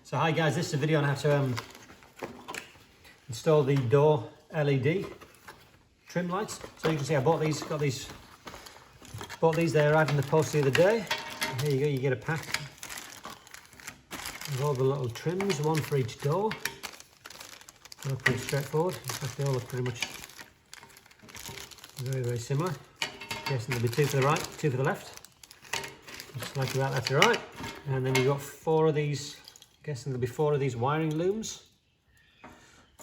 So hi guys, this is a video on how to install the door LED trim lights. So you can see I bought these, they arrived in the post the other day. And here you go, you get a pack with all the little trims, one for each door. They look pretty straightforward. In fact, they all look pretty much very similar. Guessing there'll be two for the right, two for the left. Just like that, that's right. And then you've got four of these. Guessing there'll be four of these wiring looms.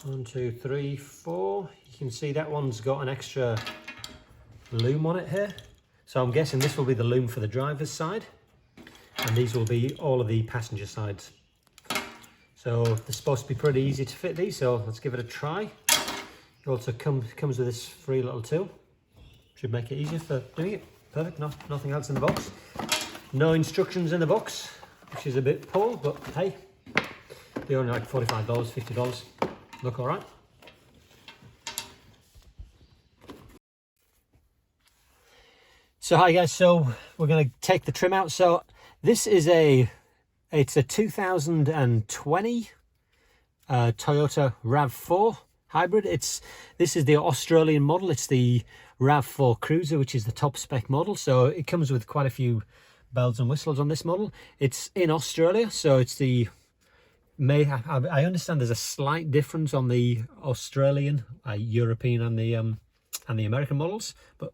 1, 2, 3, 4. You can see that one's got an extra loom on it here. So I'm guessing this will be the loom for the driver's side, and these will be all of the passenger sides. So they're supposed to be pretty easy to fit these, so let's give it a try. It also comes with this free little tool. Should make it easier for doing it. Perfect, nothing else in the box. No instructions in the box, which is a bit poor, but hey, they're only like $45, $50. Look all right. So hi guys, so we're going to take the trim out. So this is it's a 2020 Toyota RAV4 hybrid. This is the Australian model. It's the RAV4 Cruiser, which is the top spec model. So it comes with quite a few bells and whistles on this model. It's in Australia, so it's the I understand there's a slight difference on the Australian, European and the American models, but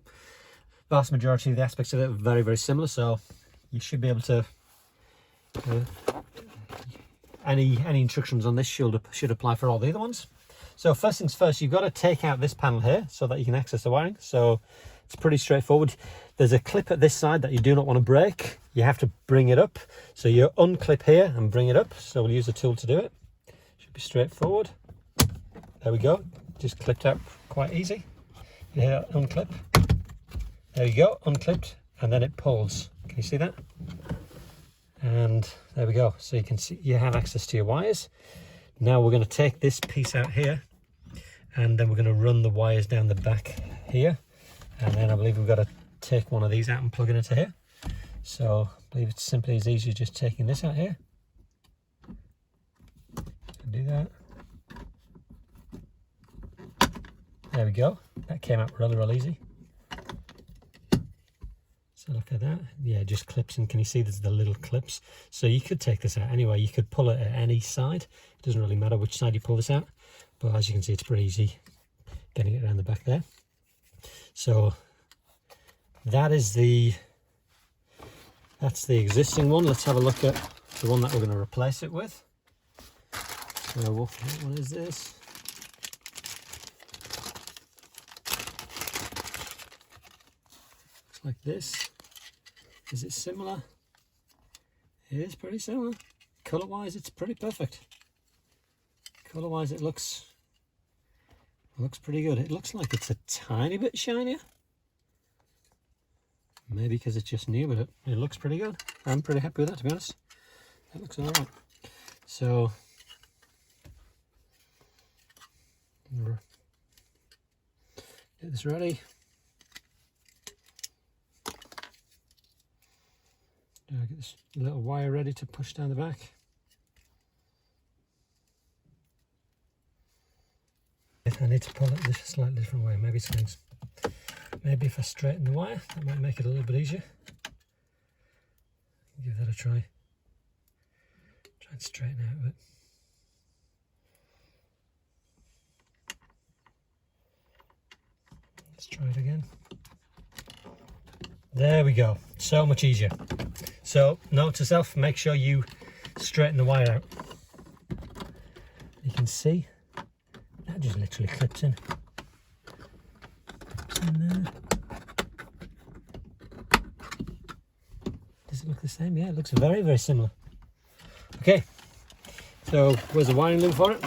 vast majority of the aspects of it are very similar, so you should be able to any instructions on this should apply for all the other ones. So first things first, you've got to take out this panel here so that you can access the wiring. So it's pretty straightforward. There's a clip at this side that you do not want to break. You have to bring it up. So you unclip here and bring it up. So we'll use a tool to do it. Should be straightforward. There we go. Just clipped out quite easy. Yeah, unclip. There you go, unclipped, and then it pulls. Can you see that? And there we go. So you can see you have access to your wires. Now we're going to take this piece out here, and then we're going to run the wires down the back here. And then I believe we've got to take one of these out and plug it into here. So I believe it's simply as easy as just taking this out here. Do that. There we go. That came out really easy. So look at that. Yeah, it just clips in. Can you see there's the little clips? So you could take this out anyway. You could pull it at any side. It doesn't really matter which side you pull this out. But as you can see, it's pretty easy getting it around the back there. So that's the existing one. Let's have a look at the one that we're going to replace it with. So what is this? Looks like this. Is it similar? It is pretty similar. Color wise, it's pretty perfect. Color wise, it looks pretty good. It looks like it's a tiny bit shinier. Maybe because it's just new, but it looks pretty good. I'm pretty happy with that, to be honest. That looks alright. So get this ready. Get this little wire ready to push down the back. I need to pull it this a slightly different way. Maybe if I straighten the wire, that might make it a little bit easier. Give that a try. Try and straighten out a bit. Let's try it again. There we go. So much easier. So note to self, make sure you straighten the wire out. You can see that just literally clips in. There. Does it look the same? Yeah, it looks very similar. Okay, so where's the wiring loom for it?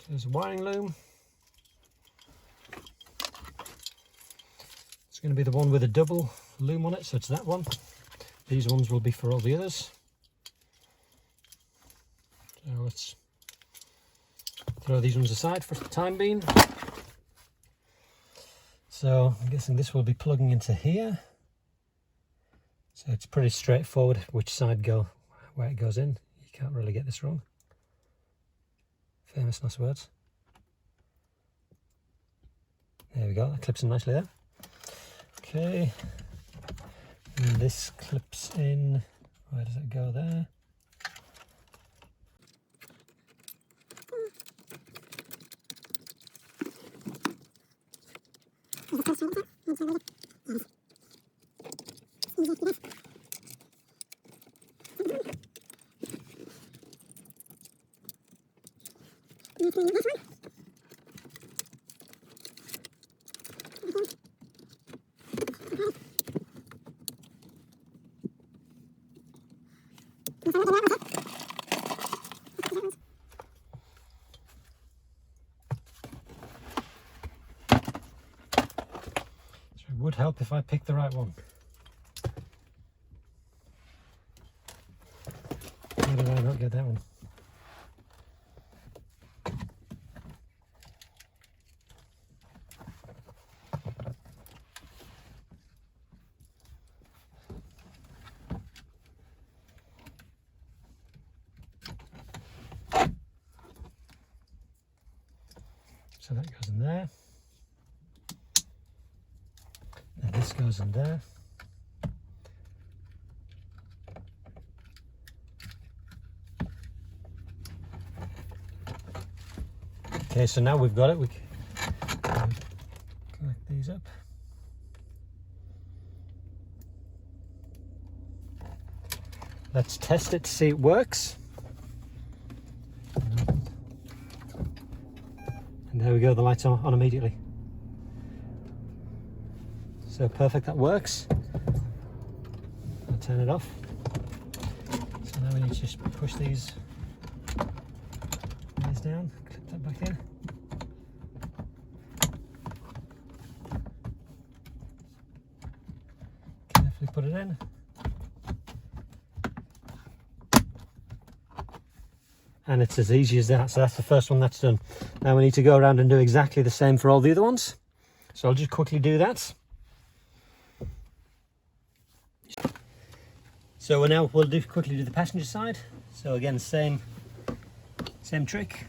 There's a wiring loom. It's going to be the one with a double loom on it, so it's that one. These ones will be for all the others. So let's throw these ones aside for the time being. So I'm guessing this will be plugging into here. So it's pretty straightforward which side where it goes in. You can't really get this wrong. Famous last words. There we go, that clips in nicely there. Okay, and this clips in, where does it go there? It would help if I picked the right one. Why did I not get that one? So that goes in there. And this goes in there. Okay, so now we've got it. We can connect these up. Let's test it to see it works. And there we go, the lights are on immediately. So perfect, that works. I'll turn it off. So now we need to just push these down, clip that back in. Carefully put it in. And it's as easy as that. So that's the first one that's done. Now we need to go around and do exactly the same for all the other ones. So I'll just quickly do that. So we'll quickly do the passenger side. So again, same trick.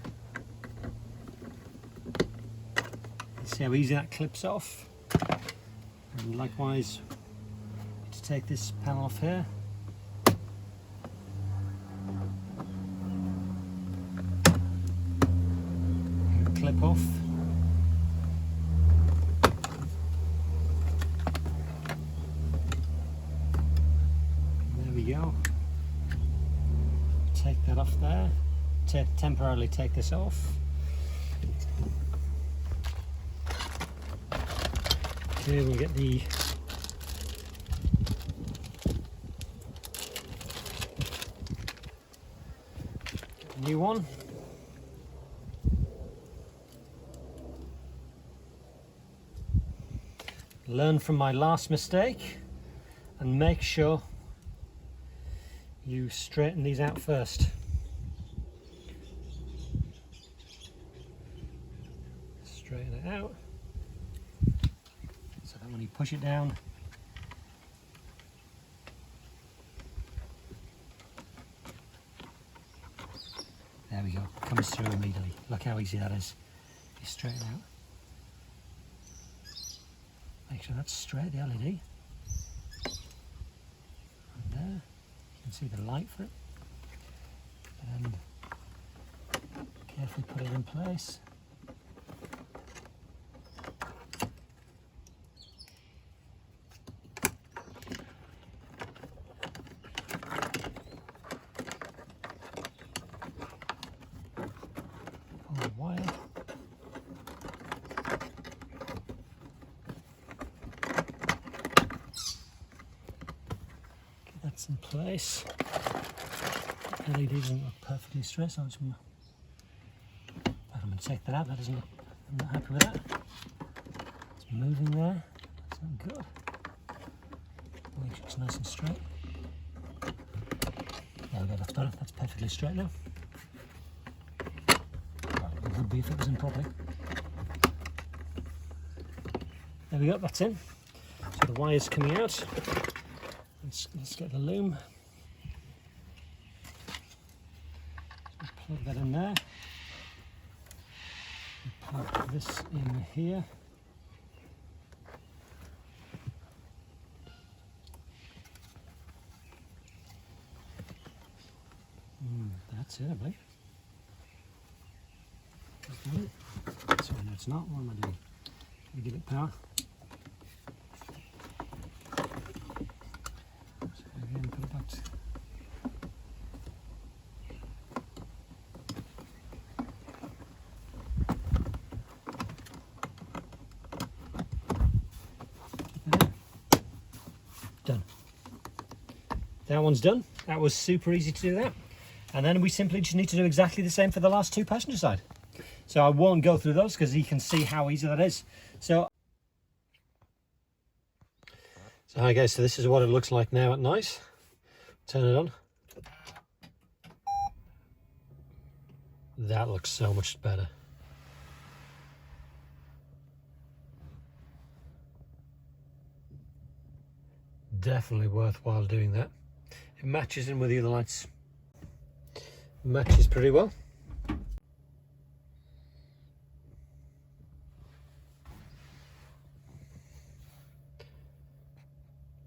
See how easy that clips off. And likewise, to take this panel off here. Clip off. There we go. Take that off there. Temporarily take this off. Okay, we'll get the new one. Learn from my last mistake and make sure you straighten these out first. Straighten it out so that when you push it down, there we go, comes through immediately. Look how easy that is. You straighten out. Make sure that's straight, the LED. And there, you can see the light for it. And carefully put it in place. Pull the wire. In place. The LED doesn't look perfectly straight, so I'm going to take that out. That doesn't look, I'm not happy with that. It's moving there. That's not good. Make sure it's nice and straight. There we go, that's better. That's perfectly straight now. Well, it would be if it was in properly. There we go, that's in. So the wire's coming out. Let's get the loom. Plug that in there. Plug this in here. That's it, I believe. Sorry, no, it's not. What am I doing? Let me give it power. So again, put it back to... Done. That one's done. That was super easy to do that. And then we simply just need to do exactly the same for the last two passenger side. So I won't go through those because you can see how easy that is. So hi guys, so this is what it looks like now at night. Turn it on. That looks so much better. Definitely worthwhile doing that. It matches in with the other lights. Matches pretty well.